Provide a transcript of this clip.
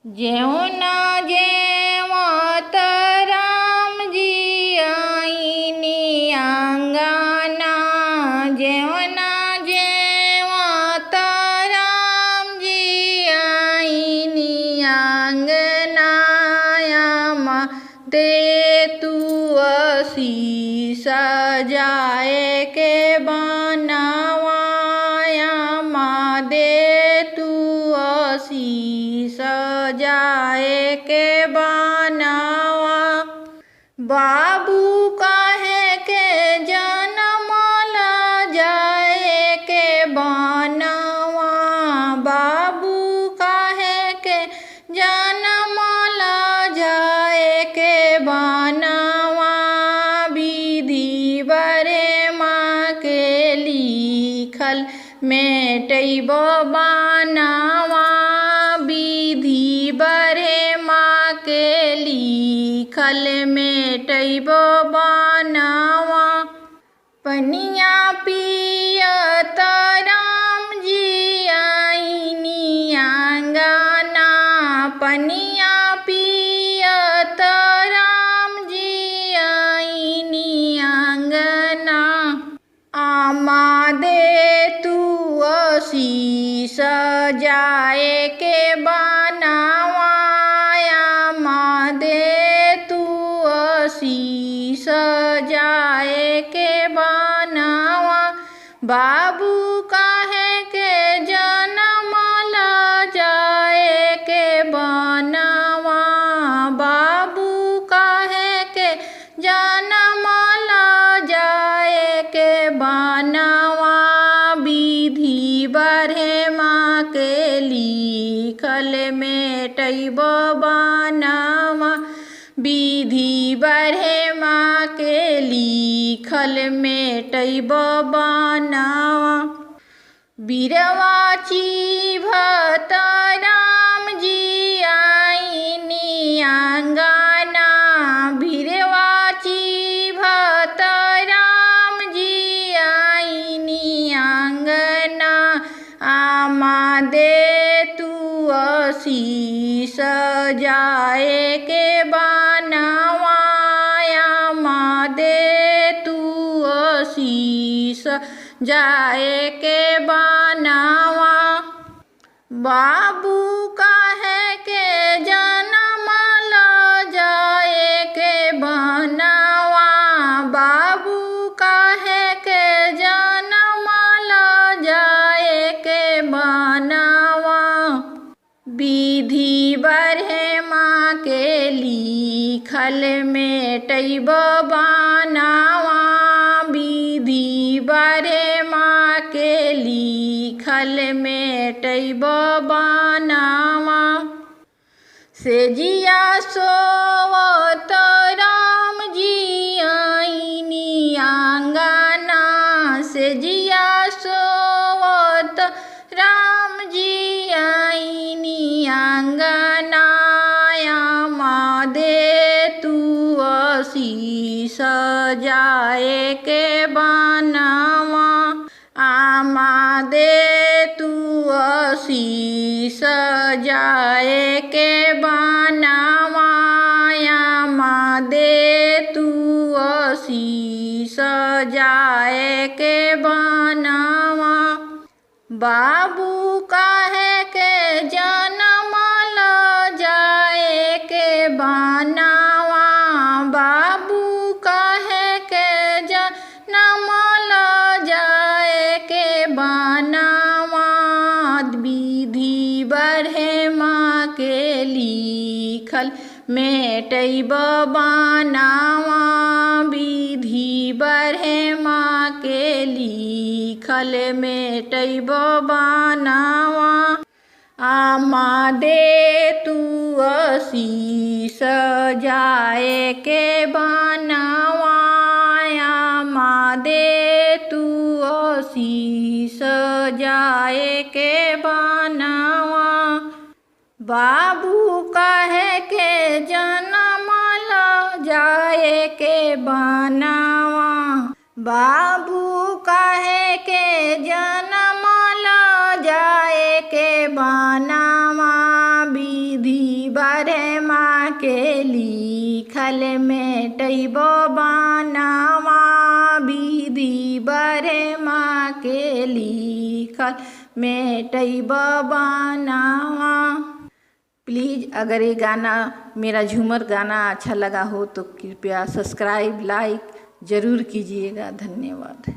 जेवना जेवत रामजी आईनी अंगना, जेवना जेवत रामजी आईनी अंगना, यामा दे तू आशीष सजाए के बनावा, यामा दे तू आशीष सजाए के बनावा। बाबू काहे के जन्म ला जाए के बनावा, बाबू काहे के जन्म ला जाए के बनावा। विधि बरे माँ के लिखल मेटैबो बनावा, विधि बरे माँ के लिखल मेटैबो बनावा। पनिया पियत रामजी आईनी अंगना, पनिया पियत रामजी आईनी अंगना, आमा दे तू आशीष सजाए के बनावा, आमा दे तू आशीष सजाए के बनावा। बाबू काहे के जन्म ला जाए के बनावा, बाबू काहे के जन्म ला जाए के बनावा। विधि बरे माँ के लिखल मेटैबो बनावा, विधि बरे माँ के लिखल मेटैबो बनावा। बिरवा चिभत रामजी आईनी अंगना, बिरवा चिभत रामजी आईनी अंगना, आमा दे तू आशीष सजाए के बनावा, आमा दे तू आशीष जाए के बनावा। बाबू काहे के जन्म ला जाए के बनावा, बाबू काहे के जन्म ला जाए के बनावा। विधि बरे माँ के लिखल मेटैबो बनावा, विधि बरे माँ के लिखल मेटैबो बनावा। सेजिया सोवत रामजी आईनी अंगना, सेजिया सोवत रामजी आईनी अंगना, आमा दे तू आशीष सजाए के बनावा, आमा दे तू आशीष सजाए के बनावा, आमा दे तू आशीष सजाए के बनावा। बाबू काहे के जन्म ला जाए के बनावा, बाबू काहे के जन्म ला जाए के बनावा। विधि बरे माँ के लिखल मेटैबो बनावा, विधि बरे माँ के लिखल मेटैबो बनावा। आमा दे तू आशीष सजाए के बनावा, आमा दे तू आशीष सजाए के बनावा। बाबू काहे के जन्म ला जाए के बनावा, बाबू काहे के जन्म ला जाए के बनावा। विधि मेटैबो बनावा विधि बरेमा के लिखल मेटैबो बनावा। प्लीज़ अगर ये गाना मेरा झूमर गाना अच्छा लगा हो तो कृपया सब्सक्राइब लाइक ज़रूर कीजिएगा। धन्यवाद।